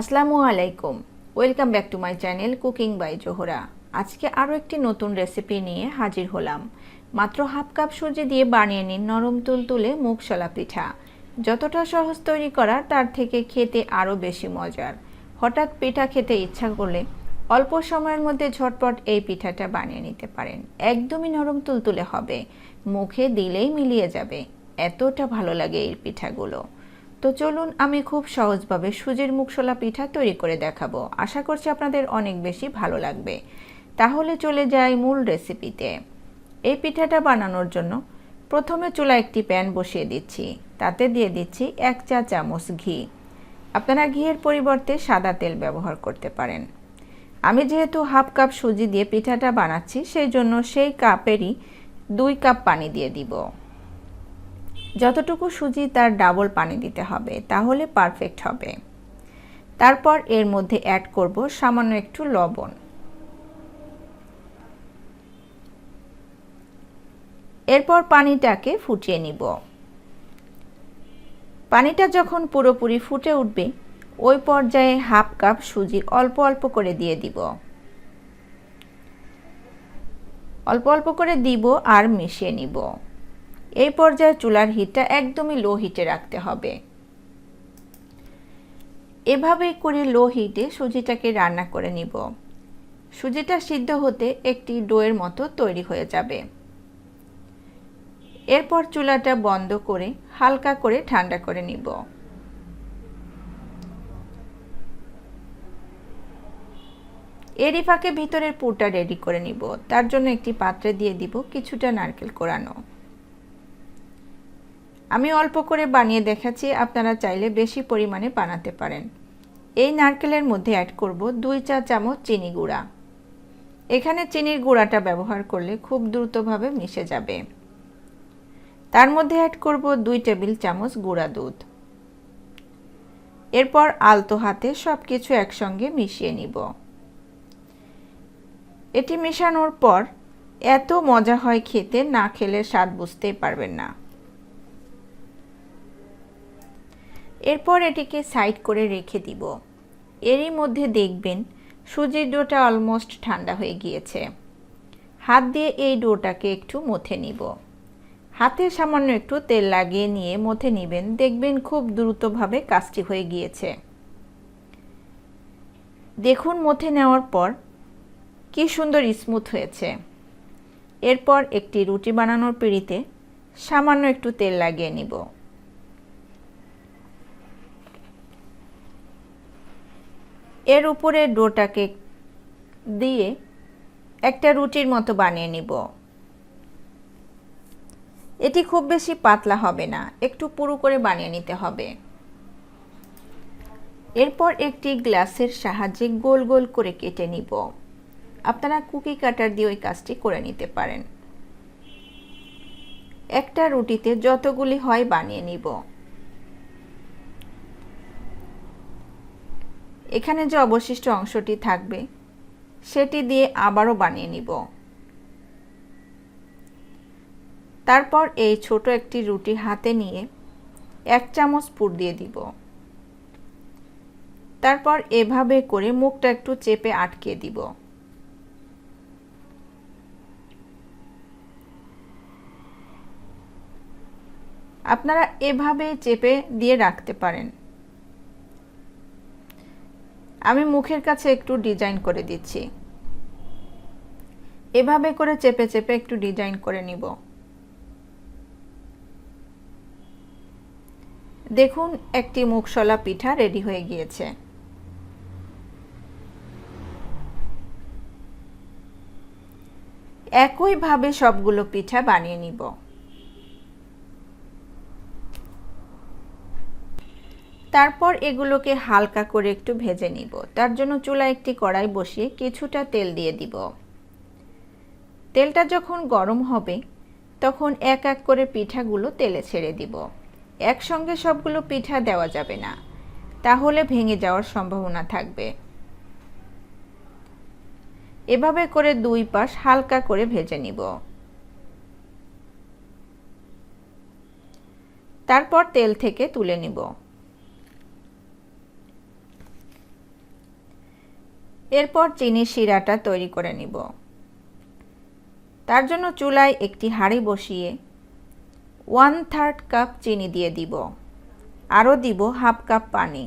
আসসালামু আলাইকুম, welcome back to my channel cooking by Zohra. আজকে আরও একটি নতুন রেসিপি নিয়ে হাজির হলাম। মাত্র হাফ কাপ সুজি দিয়ে বানিয়ে নিন নরম তুলতুলে মুগশলা পিঠা। যতটা সহজ তৈরি করা তার থেকে খেতে আরও বেশি মজার। হঠাৎ পিঠা খেতে ইচ্ছা করলে অল্প সময়ের মধ্যে ঝটপট এই পিঠাটা বানিয়ে নিতে পারেন। একদমই নরম তুলতুলে হবে, মুখে দিলেই মিলিয়ে যাবে, এতটা ভালো লাগে এই পিঠাগুলো। তো চলুন আমি খুব সহজভাবে সুজির মুগশলা পিঠা তৈরি করে দেখাবো। আশা করছি আপনাদের অনেক বেশি ভালো লাগবে। তাহলে চলে যাই মূল রেসিপিতে। এই পিঠাটা বানানোর জন্য প্রথমে চুলায় একটি প্যান বসিয়ে দিচ্ছি। তাতে দিয়ে দিচ্ছি 1 চা চামচ ঘি। আপনারা ঘিয়ের পরিবর্তে সাদা তেল ব্যবহার করতে পারেন। আমি যেহেতু হাফ কাপ সুজি দিয়ে পিঠাটা বানাচ্ছি, সেই জন্য সেই কাপেরই 2 কাপ পানি দিয়ে দিব। যতটুকু সুজি তার ডাবল পানি দিতে হবে, তাহলে পারফেক্ট হবে। তারপর এর মধ্যে অ্যাড করব সামান্য একটু লবণ। এরপর পানিটাকে ফুটিয়ে নিব। পানিটা যখন পুরোপুরি ফুটে উঠবে, ওই পর্যায়ে হাফ কাপ সুজি অল্প অল্প করে দিয়ে দিব। অল্প অল্প করে দিব আর মিশিয়ে নিব। এই পর্যায়ে চুলার হিটটা একদমই লো হিটে রাখতে হবে। এভাবেই করে লো হিটে সুজিটাকে রান্না করে নিব। সুজিটা সিদ্ধ হতে একটি ডোয়ের মতো তৈরি হয়ে যাবে। এরপর চুলাটা বন্ধ করে হালকা করে ঠান্ডা করে নিব। এরই ফাঁকে ভিতরের পুরটা রেডি করে নিব। তার জন্য একটি পাত্রে দিয়ে দিব কিছুটা নারকেল কোড়ানো। আমি অল্প করে বানিয়ে দেখাচ্ছি, আপনারা চাইলে বেশি পরিমাণে বানাতে পারেন। এই নারকেলের মধ্যে অ্যাড করব 2 চা চামচ চিনি গুঁড়া। এখানে চিনির গুঁড়াটা ব্যবহার করলে খুব দ্রুতভাবে মিশে যাবে। তার মধ্যে অ্যাড করব 2 টেবিল চামচ গুঁড়া দুধ। এরপর আলতো হাতে সব কিছু একসঙ্গে মিশিয়ে নিব। এটি মেশানোর পর এত মজা হয় খেতে, না খেলে স্বাদ বুঝতেই পারবেন না। এরপর এটিকে সাইড করে রেখে দিব। এরই মধ্যে দেখবেন সুজির ডোটা অলমোস্ট ঠান্ডা হয়ে গিয়েছে। হাত দিয়ে এই ডোটাকে একটু মথে নিব। হাতে সামান্য একটু তেল লাগিয়ে নিয়ে মথে নেবেন, দেখবেন খুব দ্রুতভাবে কাজটি হয়ে গিয়েছে। দেখুন মথে নেওয়ার পর কি সুন্দর স্মুথ হয়েছে। এরপর একটি রুটি বানানোর পিঁড়িতে সামান্য একটু তেল লাগিয়ে নিব। এর উপরে ডোটাকে দিয়ে একটা রুটির মতো বানিয়ে নিব। এটি খুব বেশি পাতলা হবে না, একটু পুরু করে বানিয়ে নিতে হবে। এরপর একটি গ্লাসের সাহায্যে গোল গোল করে কেটে নিব। আপনারা কুকি কাটার দিয়ে ওই কাজটি করে নিতে পারেন। একটা রুটিতে যতগুলি হয় বানিয়ে নিব। এখানে যে অবশিষ্ট অংশটি থাকবে সেটি দিয়ে আবারও বানিয়ে নিব। তারপর এই ছোট একটি রুটি হাতে নিয়ে 1 চামচ পুর দিয়ে দিব। তারপর এভাবে করে মুখটা একটু চেপে আটকে দিব। আপনারা এভাবে চেপে দিয়ে রাখতে পারেন। আমি মুখের কাছে একটু ডিজাইন করে দিচ্ছি। এভাবে করে চেপে চেপে একটু ডিজাইন করে নিব। দেখুন একটি মুগশলা পিঠা রেডি হয়ে গিয়েছে। একইভাবে সবগুলো পিঠা বানিয়ে নিব। তারপর এগুলোকে হালকা করে একটু ভেজে নিব। তার জন্য চুলায় একটি কড়াই বসিয়ে কিছুটা তেল দিয়ে দিব। তেলটা যখন গরম হবে তখন এক এক করে পিঠাগুলো তেলে ছেড়ে দিব। একসঙ্গে সবগুলো পিঠা দেওয়া যাবে না, তাহলে ভেঙে যাওয়ার সম্ভাবনা থাকবে। এভাবে করে 2 পাশ হালকা করে ভেজে নিব। তারপর তেল থেকে তুলে নিব। এরপর চিনির শিরাটা তৈরি করে নিব। তার জন্য চুলায় একটি হাঁড়ি বসিয়ে 1/3 কাপ চিনি দিয়ে দিব, আরও দিব 1/2 কাপ পানি।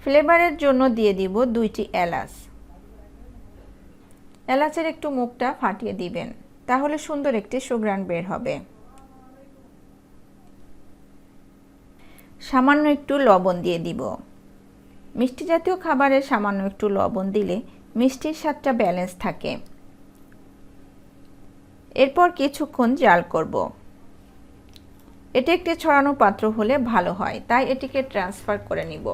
ফ্লেভারের জন্য দিয়ে দিব 2টি এলাচ। এলাচের একটু মুখটা ফাটিয়ে দিবেন, তাহলে সুন্দর একটি সুঘ্রাণ বের হবে। সামান্য একটু লবণ দিয়ে দিব। মিষ্টি জাতীয় খাবারে সামান্য একটু লবণ দিলে মিষ্টির স্বাদটা ব্যালেন্স থাকে। এরপর কিছুক্ষণ জাল করব। এটি একটি ছড়ানো পাত্র হলে ভালো হয়, তাই এটিকে ট্রান্সফার করে নিব।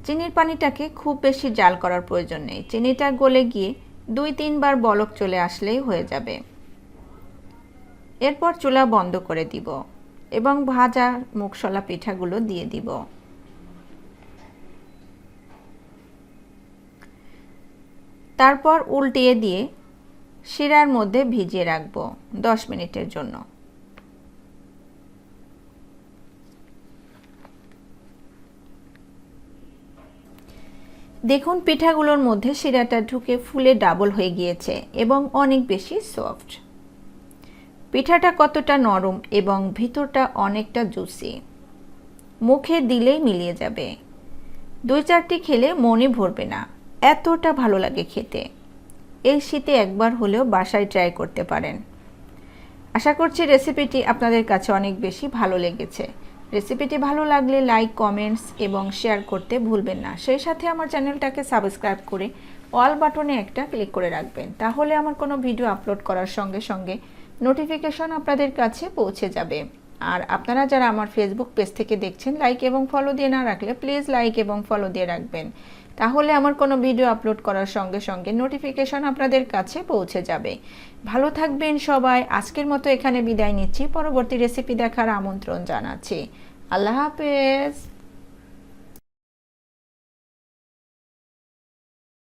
চিনির পানিটাকে খুব বেশি জাল করার প্রয়োজন নেই। চিনিটা গলে গিয়ে 2-3 বার বলক চলে আসলেই হয়ে যাবে। এরপর চুলা বন্ধ করে দিব এবং ভাজা মুগশলা পিঠাগুলো দিয়ে দিব। তারপর উল্টিয়ে দিয়ে শিরার মধ্যে ভিজিয়ে রাখবো 10 মিনিটের জন্য। দেখুন পিঠাগুলোর মধ্যে শিরাটা ঢুকে ফুলে ডাবল হয়ে গিয়েছে এবং অনেক বেশি সফট। পিঠাটা কতটা নরম এবং ভিতরটা অনেকটা জুসি, মুখে দিলেই মিলিয়ে যাবে। 2-4টি খেলে মনে ভরবে না, এতটা ভালো লাগে খেতে। এই শীতে একবার হলেও বাসায় ট্রাই করতে পারেন। আশা করছি রেসিপিটি আপনাদের কাছে অনেক বেশি ভালো লেগেছে। রেসিপিটি ভালো লাগলে লাইক, কমেন্টস এবং শেয়ার করতে ভুলবেন না। সেই সাথে আমার চ্যানেলটাকে সাবস্ক্রাইব করে অল বাটনে একটা ক্লিক করে রাখবেন, তাহলে আমার কোনো ভিডিও আপলোড করার সঙ্গে সঙ্গে নোটিফিকেশন আপনাদের কাছে পৌঁছে যাবে। আর আপনারা যারা আমার ফেসবুক পেজ থেকে দেখছেন, লাইক এবং ফলো দিয়ে না রাখলে প্লিজ লাইক এবং ফলো দিয়ে রাখবেন, তাহলে আমার কোনো ভিডিও আপলোড করার সঙ্গে সঙ্গে নোটিফিকেশন আপনাদের কাছে পৌঁছে যাবে। ভালো থাকবেন সবাই। আজকের মতো এখানে বিদায় নিচ্ছি। পরবর্তী রেসিপি দেখার আমন্ত্রণ জানাচ্ছি। আল্লাহ হাফেজ।